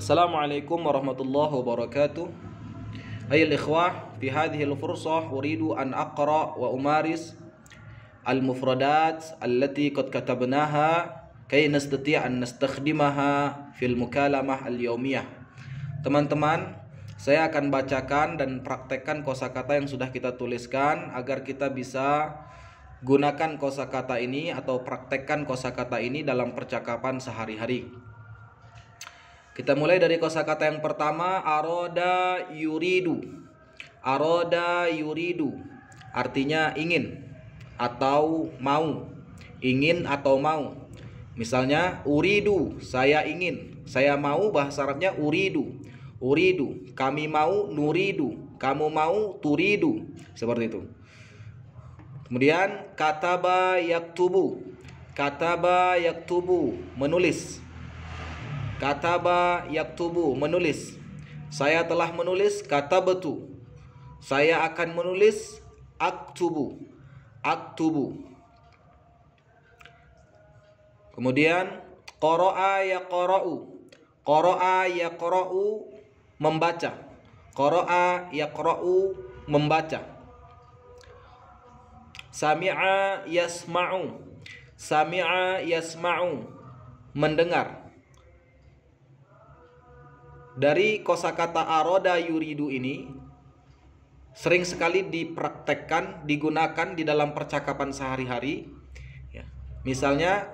Assalamualaikum warahmatullahi wabarakatuh. Ayol ikhwah, fi hadhihi al-fursah uridu an aqra wa umaris al-mufradat allati qad katabnaha kay nastati' an nastakhdimaha fil mukalamah al-yawmiyah. Teman-teman, saya akan bacakan dan praktekkan kosakata yang sudah kita tuliskan agar kita bisa gunakan kosakata ini atau praktekkan kosakata ini dalam percakapan sehari-hari. Kita mulai dari kosakata yang pertama, aroda yuridu. Aroda yuridu artinya ingin atau mau. Ingin atau mau. Misalnya uridu, saya ingin. Saya mau, bahasa Arabnya uridu. Uridu, kami mau, nuridu. Kamu mau, turidu. Seperti itu. Kemudian kataba yaktubu. Kataba yaktubu, menulis. Kataba yaktubu, menulis. Saya telah menulis, katabtu. Saya akan menulis, aktubu. Aktubu. Kemudian qara'a yaqra'u. Qara'a yaqra'u, membaca. Qara'a yaqra'u, membaca. Sami'a yasma'u. Sami'a yasma'u, mendengar. Dari kosakata aroda yuridu ini sering sekali dipraktekkan, digunakan di dalam percakapan sehari-hari. Ya. Misalnya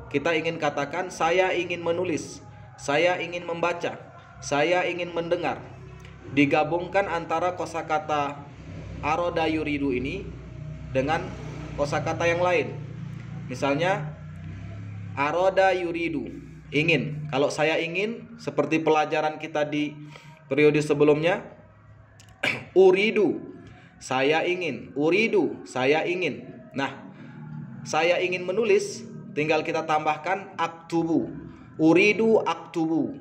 kita ingin katakan saya ingin menulis, saya ingin membaca, saya ingin mendengar. Digabungkan antara kosakata aroda yuridu ini dengan kosakata yang lain. Misalnya aroda yuridu, ingin. Kalau saya ingin, seperti pelajaran kita di periode sebelumnya, uridu, saya ingin. Uridu, saya ingin. Nah, saya ingin menulis, tinggal kita tambahkan aktubu. Uridu aktubu.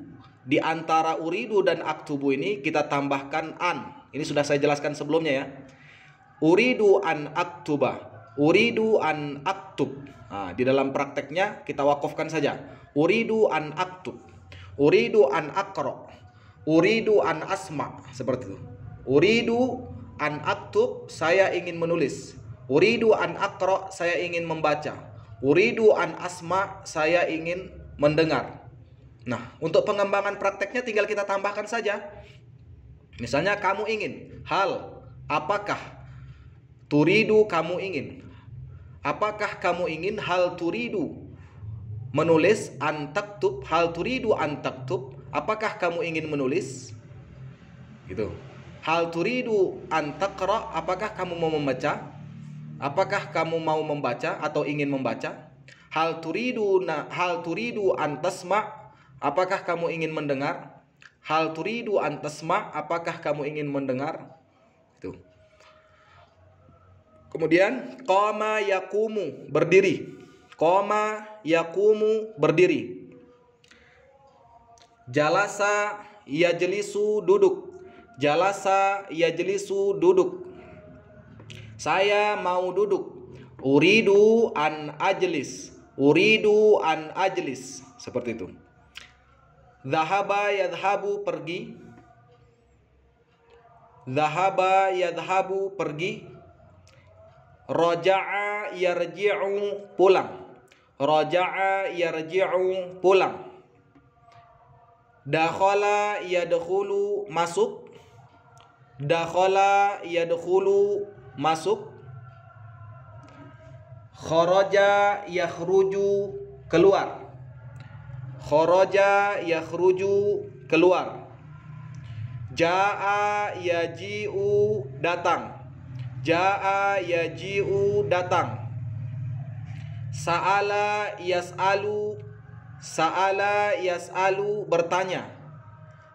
Di antara uridu dan aktubu ini kita tambahkan an. Ini sudah saya jelaskan sebelumnya ya. Uridu an aktuba. Uridu an aktub. Nah, di dalam prakteknya kita wakafkan saja. Uridu an aktub. Uridu an aqra. Uridu an asma. Seperti itu. Uridu an aktub, saya ingin menulis. Uridu an aqra, saya ingin membaca. Uridu an asma, saya ingin mendengar. Nah, untuk pengembangan prakteknya tinggal kita tambahkan saja. Misalnya kamu ingin, hal, apakah? Turidu, kamu ingin. Apakah kamu ingin? Hal turidu, menulis. An taktub, hal turidu an taktub, apakah kamu ingin menulis? Gitu. Hal turidu an taqra, apakah kamu mau membaca? Apakah kamu mau membaca atau ingin membaca? Hal turidu an tasma, apakah kamu ingin mendengar? Hal turidu an tasma, apakah kamu ingin mendengar? Itu. Kemudian qama yaqumu, berdiri. Qama yaqumu, berdiri. Jalasa yajlisu, duduk. Jalasa yajlisu, duduk. Saya mau duduk. Uridu an ajlis. Uridu an ajlis. Seperti itu. Dhahaba yadhabu, pergi. Dhahaba yadhabu, pergi. Raja'a yarji'u, pulang. Raja'a yarji'u, pulang. Dakhala yadkhulu, masuk. Dakhala yadkhulu, masuk. Kharaja yakhruju, keluar. Kharaja yakhruju, keluar. Jaa yaji'u, datang. Jaa yaji'u, datang. Sa'ala yas'alu. Sa'ala yas'alu, bertanya.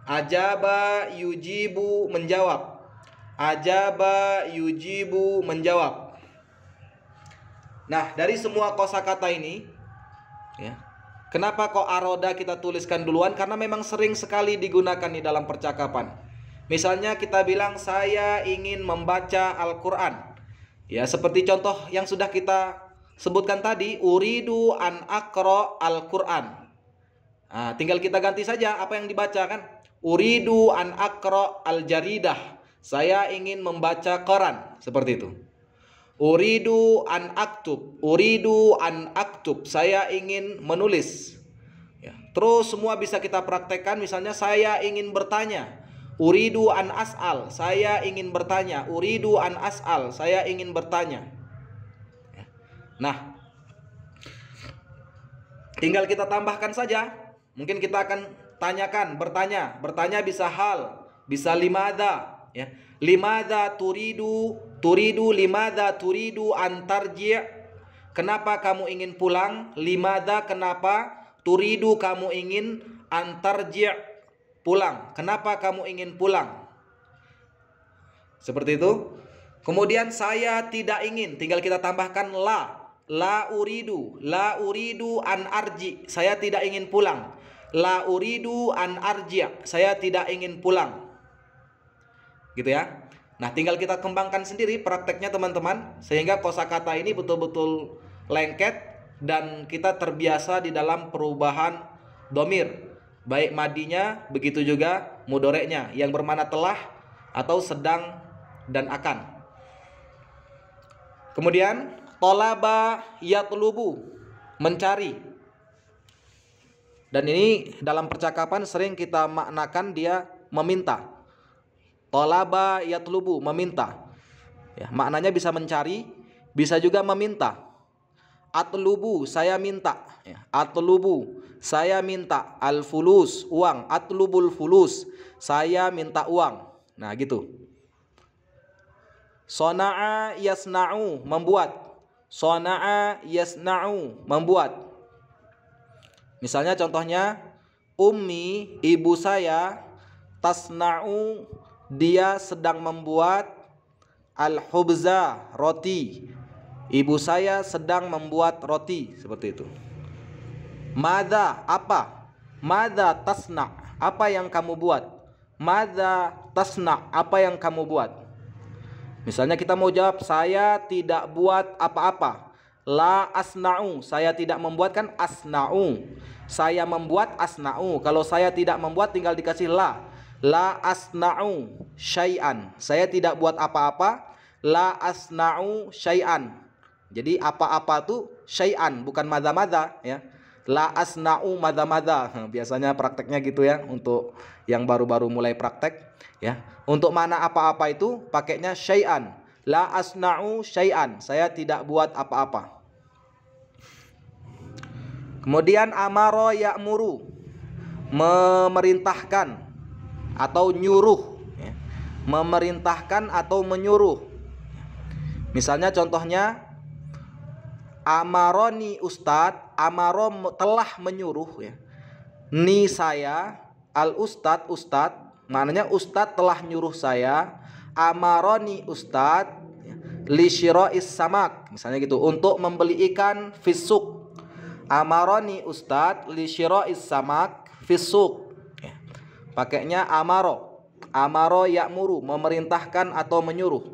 Ajaba yujibu, menjawab. Ajaba yujibu, menjawab. Nah, dari semua kosakata ini ya, kenapa kok aroda kita tuliskan duluan? Karena memang sering sekali digunakan di dalam percakapan. Misalnya kita bilang saya ingin membaca Al-Quran. Ya, seperti contoh yang sudah kita sebutkan tadi, uridu an aqra Al-Quran. Nah, tinggal kita ganti saja apa yang dibaca kan. Uridu an aqra al-jaridah. Saya ingin membaca koran, seperti itu. Uridu an aktub. Uridu an aktub. Saya ingin menulis. Ya. Terus semua bisa kita praktekkan. Misalnya saya ingin bertanya. Uridu an as'al. Saya ingin bertanya. Uridu an as'al. Saya ingin bertanya. Ya. Nah, tinggal kita tambahkan saja. Mungkin kita akan tanyakan, bertanya. Bertanya bisa hal, bisa limadha, ya. Limadha turidu, limadha turidu antarji'. Kenapa kamu ingin pulang? Limadha, kenapa? Turidu, kamu ingin antarji', pulang. Kenapa kamu ingin pulang? Seperti itu. Kemudian saya tidak ingin, tinggal kita tambahkan la. La uridu an arji. Saya tidak ingin pulang. La uridu an arji'. Saya tidak ingin pulang. Gitu ya. Nah, tinggal kita kembangkan sendiri prakteknya teman-teman, sehingga kosakata ini betul-betul lengket dan kita terbiasa di dalam perubahan domir, baik madinya begitu juga mudoreknya yang bermakna telah atau sedang dan akan. Kemudian tolaba yatlubu, mencari. Dan ini dalam percakapan sering kita maknakan dia meminta. Tolaba yatlubu, meminta. Ya, maknanya bisa mencari, bisa juga meminta. Atlubu, saya minta. Ya, atlubu, saya minta. Al-fulus, uang. Atlubul fulus, saya minta uang. Nah, gitu. Sona'a yasna'u, membuat. Sona'a yasna'u, membuat. Misalnya contohnya, ummi, ibu saya, tasna'u, dia sedang membuat al-hubza, roti. Ibu saya sedang membuat roti, seperti itu. Madza, apa? Madza tasna', apa yang kamu buat? Madza tasna', apa yang kamu buat? Misalnya kita mau jawab, saya tidak buat apa-apa. La asna'u, saya tidak membuat, kan asna'u. Saya membuat asna'u. Kalau saya tidak membuat tinggal dikasih la. La asna'u syai'an. Saya tidak buat apa-apa. La asna'u syai'an. Jadi apa-apa itu syai'an, bukan madza-madza, ya. La asna'u madza-madza. Biasanya prakteknya gitu ya, untuk yang baru-baru mulai praktek, ya. Untuk mana apa-apa itu pakainya syai'an. La asna'u syai'an. Saya tidak buat apa-apa. Kemudian amaro ya'muru, memerintahkan atau nyuruh, ya. Memerintahkan atau menyuruh. Misalnya contohnya, amaroni ustad, amaro telah menyuruh, ya. Ni saya, al ustad, ustad, maknanya ustad telah nyuruh saya. Amaroni ustad, ya. Li syira'is samak, misalnya gitu, untuk membeli ikan fisuk. Amaroni ustad li syira'is samak fisuk, ya. Pakainya amaro. Amaro ya'muru, memerintahkan atau menyuruh.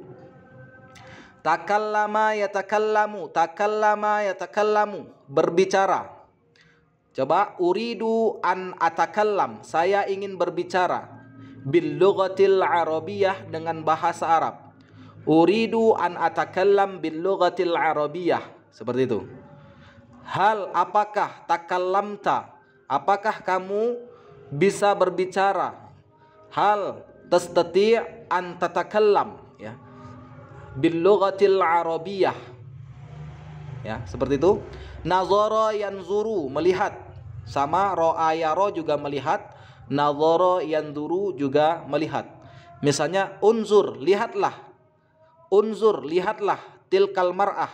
Takallama yatakallamu, takallama yatakallamu, berbicara. Coba, uridu an atakallam, saya ingin berbicara. Bil lughatil arabiyah, dengan bahasa Arab. Uridu an atakallam bil lughatil arabiyah, seperti itu. Hal, apakah, takallamta, apakah kamu bisa berbicara? Hal tastati' an tatakallam, ya, bil lughatil arabiyah, ya, seperti itu. Nazara yanzuru, melihat, sama ra'a yara juga melihat, nazara yanzuru juga melihat. Misalnya unzur, lihatlah. Unzur, lihatlah. Tilkal mar'ah,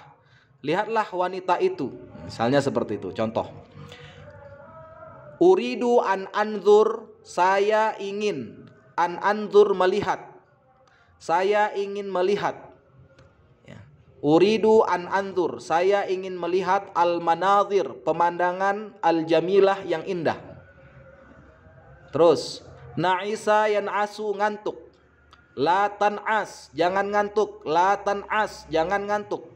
lihatlah wanita itu. Misalnya seperti itu, contoh. Uridu an anzur, saya ingin. An anzur, melihat. Saya ingin melihat. Ya. Uridu an anzur, saya ingin melihat al-manazir, pemandangan al-jamilah, yang indah. Terus, na'isa yan'asu, ngantuk. La tan'as, jangan ngantuk. La tan'as, jangan ngantuk.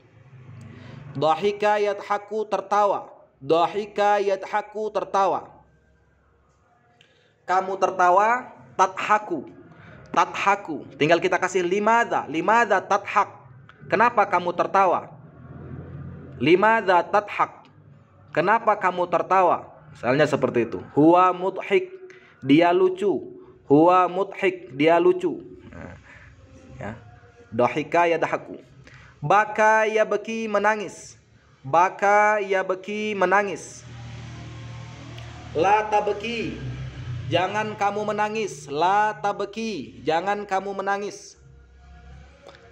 Dhahika yadhaku, tertawa. Dhahika yadhaku, tertawa. kamu tertawa? Tadhaku. Tadhaku. Tinggal kita kasih limadha. Limadha tadhak. Kenapa kamu tertawa? Limadha tadhak. Kenapa kamu tertawa? Misalnya seperti itu. Huwa mudhik. Dia lucu. Huwa mudhik. Dia lucu. Nah, ya. Dohika yadhaku. Baka yabki menangis. Baka yabki menangis. La tabki. Jangan kamu menangis. La tabki. Jangan kamu menangis.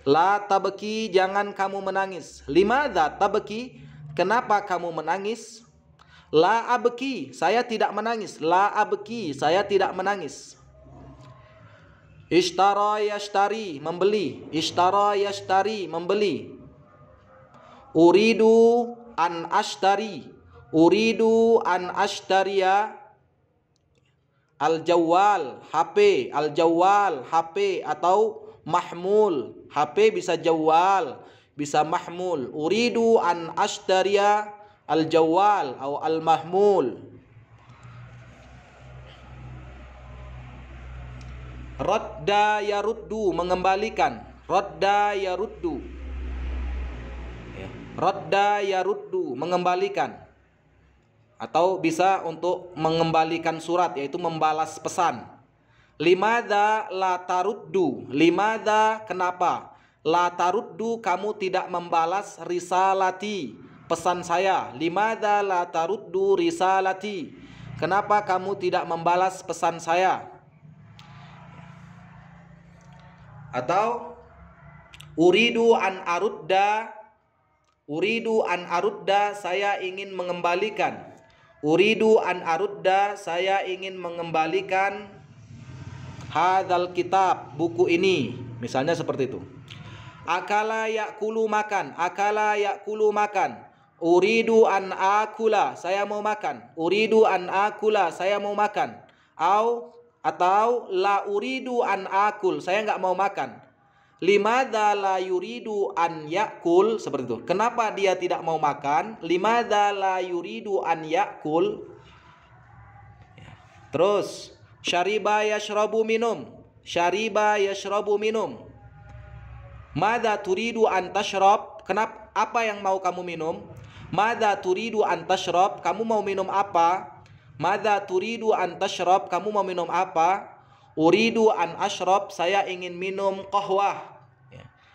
La tabki. Jangan kamu menangis. Limadha tabki. Kenapa kamu menangis? La abki. Saya tidak menangis. La abki. Saya tidak menangis. Ishtara yashtari. Membeli. Ishtara yashtari. Membeli. Uridu an ashtari. Uridu an ashtariya al-jawwal, HP, al-jawwal, HP atau mahmul. HP bisa jawwal, bisa mahmul. Uridu an ashtariya al-jawwal atau al-mahmul. Radda yaruddu, mengembalikan. Radda yaruddu. Radda yaruddu, mengembalikan. Atau bisa untuk mengembalikan surat, yaitu membalas pesan. Limadha la taruddu. Limadha, kenapa? La taruddu, kamu tidak membalas risalati, pesan saya. Limadha la taruddu risalati. Kenapa kamu tidak membalas pesan saya? Atau uridu an arudda. Uridu an arudda, saya ingin mengembalikan. Uridu an arudda, saya ingin mengembalikan hadzal kitab, buku ini. Misalnya seperti itu. Akala yakulu, makan. Akala yakulu, makan. Uridu an akula, saya mau makan. Uridu an akula, saya mau makan. Atau la uridu an akul, saya nggak mau makan. Limadha la yuridu an yakul, seperti itu. Kenapa dia tidak mau makan? Limadha la yuridu an yakul. Terus syariba yashrabu, minum. Syariba yashrabu, minum. Madza turidu an tashrab, kenapa, apa yang mau kamu minum? Madza turidu an tashrab, kamu mau minum apa? Madza turidu an tashrab, kamu mau minum apa? Uridu an ashrab, saya ingin minum qahwah.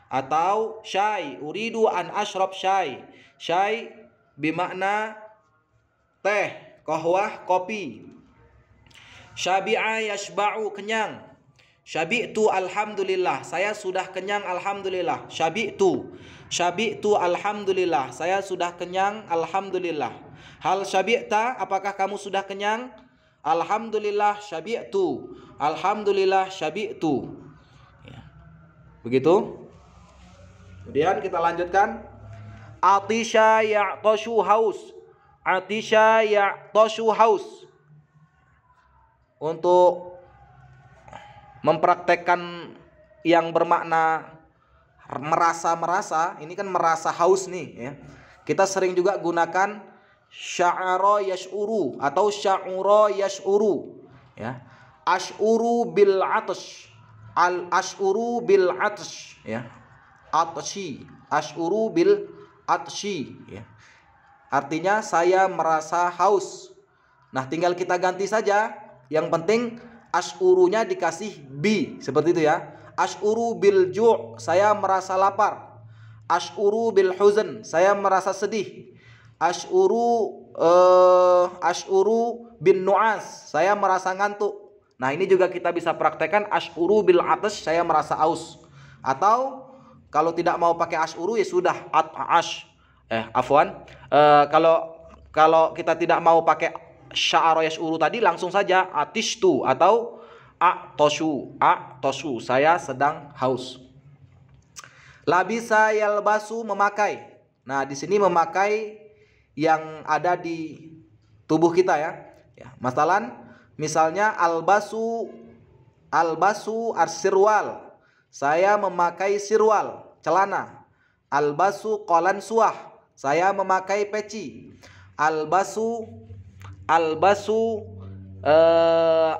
Atau syai, uridu an ashrab syai. Syai bermakna teh, qahwah kopi. Syabi'a yashba'u, kenyang. Syabi'tu alhamdulillah, saya sudah kenyang alhamdulillah. Syabi'tu, syabi'tu alhamdulillah, saya sudah kenyang alhamdulillah. Hal syabi'ta, apakah kamu sudah kenyang? Alhamdulillah syabi'tu. Alhamdulillah syabi'tu. Ya. Begitu. Kemudian kita lanjutkan. Atisha ya'tashu, haus. Atisha ya'tashu, haus. Untuk mempraktekkan yang bermakna merasa-merasa, ini kan merasa haus nih ya. Kita sering juga gunakan sya'ara yash'uru atau sya'ura yash'uru ya. Ash'uru bil atash, al ash'uru bil atash ya. Atashi, ash'uru bil atashi ya. Artinya saya merasa haus. Nah, tinggal kita ganti saja. Yang penting ash'urunya dikasih bi, seperti itu ya. Ash'uru bil ju', saya merasa lapar. Ash'uru bil huzn, saya merasa sedih. Ash'uru bin nu'as, saya merasa ngantuk. Nah, ini juga kita bisa praktekkan ash'uru bil atash, saya merasa aus. Atau kalau tidak mau pakai ash'uru ya sudah kalau kita tidak mau pakai sya'ara yash'uru tadi, langsung saja atishtu atau a'toshu, saya sedang haus. Labisa yalbasu, memakai. Nah, di sini memakai yang ada di tubuh kita ya. Misalnya albasu arsirwal, saya memakai sirwal, celana. Albasu qolan suah, saya memakai peci. Albasu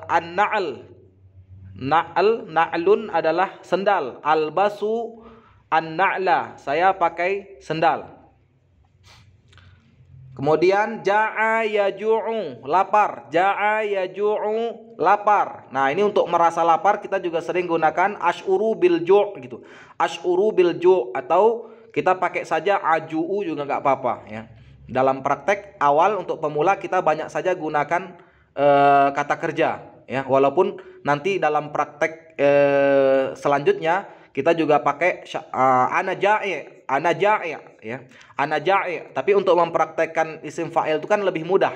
An-na'al. Na'lun adalah sendal. Albasu an-na'la, saya pakai sendal. Kemudian ja'a yaju'u, lapar. Ja'a yaju'u, lapar. Nah, ini untuk merasa lapar kita juga sering gunakan asy'uru bil ju' gitu. Asy'uru bil ju' atau kita pakai saja aju'u juga nggak apa-apa ya. Dalam praktek awal untuk pemula kita banyak saja gunakan kata kerja ya. Walaupun nanti dalam praktek selanjutnya kita juga pakai ana ja'i ya. Ana ja'i. Tapi untuk mempraktekkan isim fa'il itu kan lebih mudah.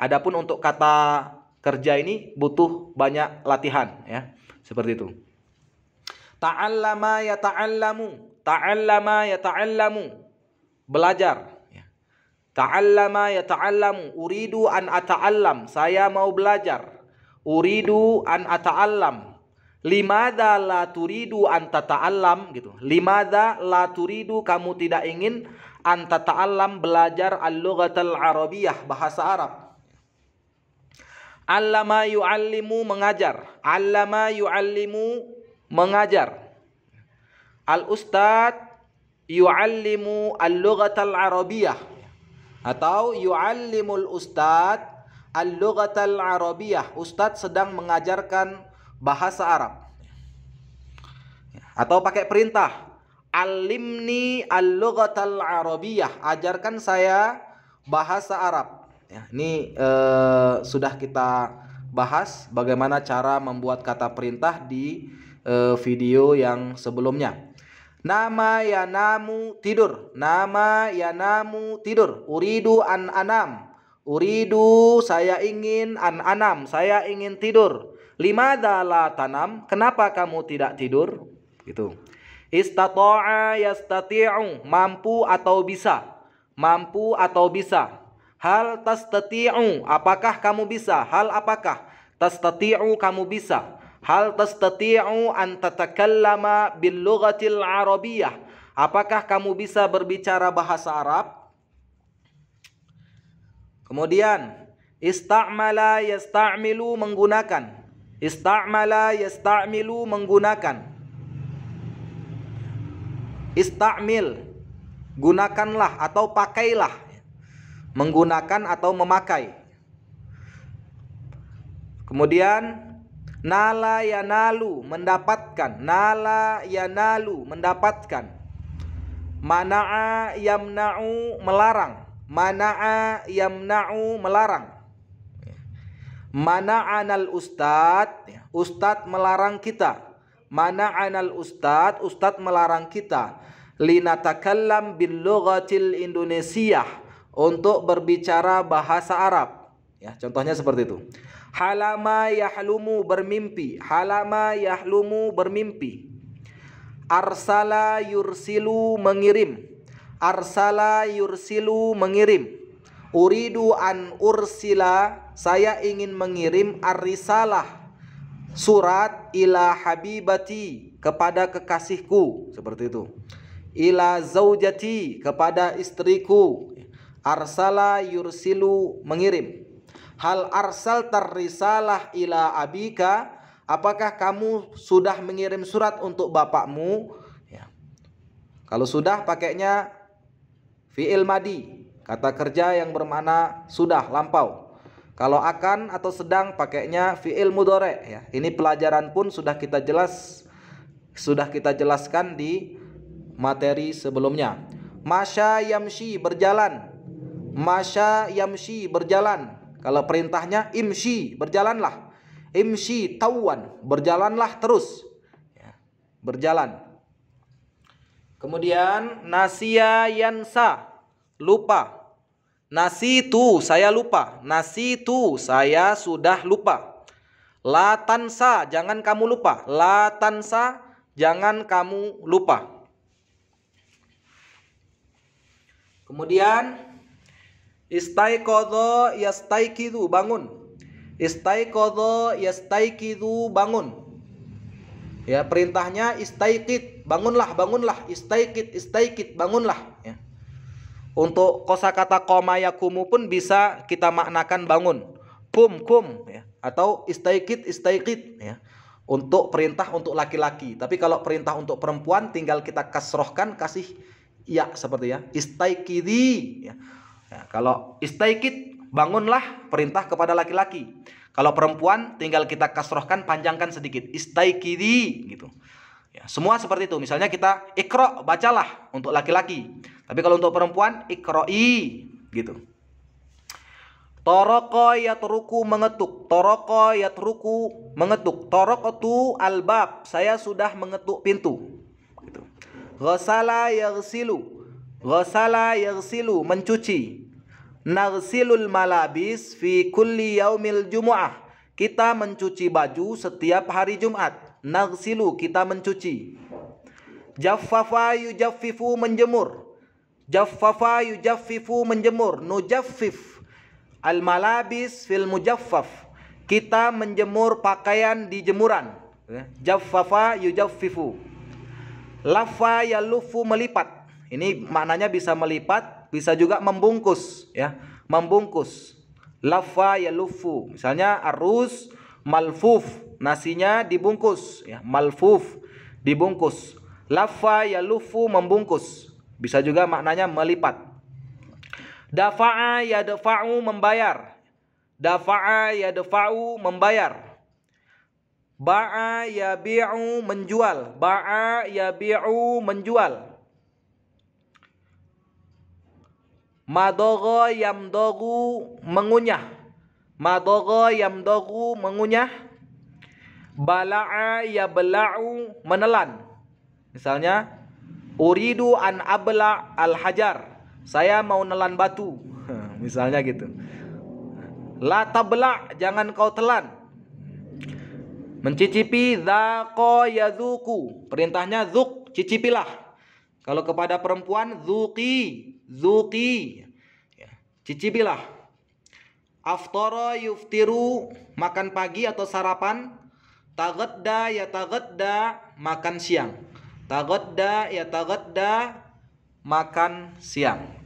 Adapun untuk kata kerja ini butuh banyak latihan ya. Seperti itu. Ta'allama yata'allamu. Ta'allama yata'allamu. Belajar ya. Ta'allama yata'allamu. Uridu an ata'allam. Saya mau belajar. Uridu an ata'allam. Limadha la turidu an tata'allam gitu. Limadha la turidu, kamu tidak ingin an tata'allam, belajar al-lughatal arabiyyah, bahasa Arab. Allama yu'allimu, mengajar. Allama yu'allimu, mengajar. Al-ustad yu'allimu al-lughatal arabiyyah atau yu'allimul ustad al-lughatal arabiyyah. Ustad sedang mengajarkan bahasa Arab. Atau pakai perintah, alimni al-lughatal arabiyyah, ajarkan saya bahasa Arab ya. Ini sudah kita bahas bagaimana cara membuat kata perintah di video yang sebelumnya. Nama yanamu, tidur. Nama yanamu, tidur. Uridu an anam. Uridu, saya ingin, an anam, saya ingin tidur. Limadha la tanam, kenapa kamu tidak tidur? Gitu. Istata'a yastati'u, mampu atau bisa. Mampu atau bisa. Hal tastati'u, apakah kamu bisa? Hal apakah? Tastati'u, kamu bisa. Hal tastati'u an tatakallama bil lughatil arabiyyah, apakah kamu bisa berbicara bahasa Arab? Kemudian ista'mala yasta'milu, menggunakan. Ista'mala yasta'milu, menggunakan. Ista'mil, gunakanlah atau pakailah. Menggunakan atau memakai. Kemudian nala yanalu, mendapatkan. Nala yanalu, mendapatkan. Mana'a yamna'u, melarang. Mana'a yamna'u, melarang. Mana'anal ustad, ustad melarang kita. Mana'anal ustad, ustad melarang kita. Linatakallam bil lughatil indonesiah, untuk berbicara bahasa Arab ya. Contohnya seperti itu. Halama yahlumu, bermimpi. Halama yahlumu, bermimpi. Arsala yursilu, mengirim. Arsala yursilu, mengirim. Uridu an ursila, saya ingin mengirim ar-risalah, surat, ila habibati, kepada kekasihku, seperti itu. Ila zaujati, kepada istriku. Arsala yursilu, mengirim. Hal arsal tar-risalah ila abika, apakah kamu sudah mengirim surat untuk bapakmu ya. Kalau sudah pakainya fi'il madi, kata kerja yang bermakna sudah, lampau. Kalau akan atau sedang pakainya fi'il mudhari ya. Ini pelajaran pun sudah kita jelaskan di materi sebelumnya. Masya yamshi, berjalan. Masya yamshi, berjalan. Kalau perintahnya imshi, berjalanlah. Imshi tawan, berjalanlah terus ya, berjalan. Kemudian nasiya yansa, lupa. Nasitu, saya lupa. Nasitu, saya sudah lupa. La tansa, jangan kamu lupa. La tansa, jangan kamu lupa. Kemudian istaiqadha yastaiqidhu, bangun. Istaiqadha yastaiqidhu, bangun. Ya, perintahnya istaiqid, bangunlah, bangunlah. Istaiqid, istaiqid, bangunlah ya. Untuk kosakata qoma yakumu pun bisa kita maknakan bangun. Kum, kum ya. atau istaikid ya. Untuk perintah untuk laki-laki. Tapi kalau perintah untuk perempuan tinggal kita kasrohkan, kasih ya seperti ya. Istaikidi ya. Ya, kalau istaikid bangunlah, perintah kepada laki-laki. Kalau perempuan tinggal kita kasrohkan, panjangkan sedikit. Istaikidi gitu. Ya, semua seperti itu. Misalnya kita ikro, bacalah untuk laki-laki. Tapi kalau untuk perempuan ikroi gitu. Toroko yatruku mengetuk. Toroko yatruku mengetuk. Torokotu albab. Saya sudah mengetuk pintu. Gitu. Ghasala yaghsilu. Ghasala yaghsilu mencuci. Naghsilul malabis fi kulli yaumil jumu'ah. Kita mencuci baju setiap hari Jumat. Naghsilu kita mencuci. Jaffafa yujaffifu menjemur. Jaffafa yujaffifu menjemur. Nujaffif al malabis fil mujaffaf. Kita menjemur pakaian di jemuran. Jaffafa yujaffifu. Laffa yalufu melipat. Ini maknanya bisa melipat, bisa juga membungkus ya, membungkus. Laffa yalufu. Misalnya arus malfuf, nasinya dibungkus ya, malfuf dibungkus. Laffa yalufu membungkus. Bisa juga maknanya melipat. Dafa'a yadfa'u membayar. Dafa'a yadfa'u membayar. Ba'a yabi'u menjual. Ba'a yabi'u menjual. Madogho yamdogu mengunyah. Madogho yamdogu mengunyah. Bala'a yabla'u menelan. Misalnya uridu an abla al hajar. Saya mau nelan batu. Misalnya gitu. La tabla jangan kau telan. Mencicipi dzaqo yadzuku. Perintahnya zuk, cicipilah. Kalau kepada perempuan zuqi, zuqi. Ya, cicipilah. Aftara yuftiru makan pagi atau sarapan. Taghadda ya taghadda makan siang. Taghadda ya taghadda makan siang.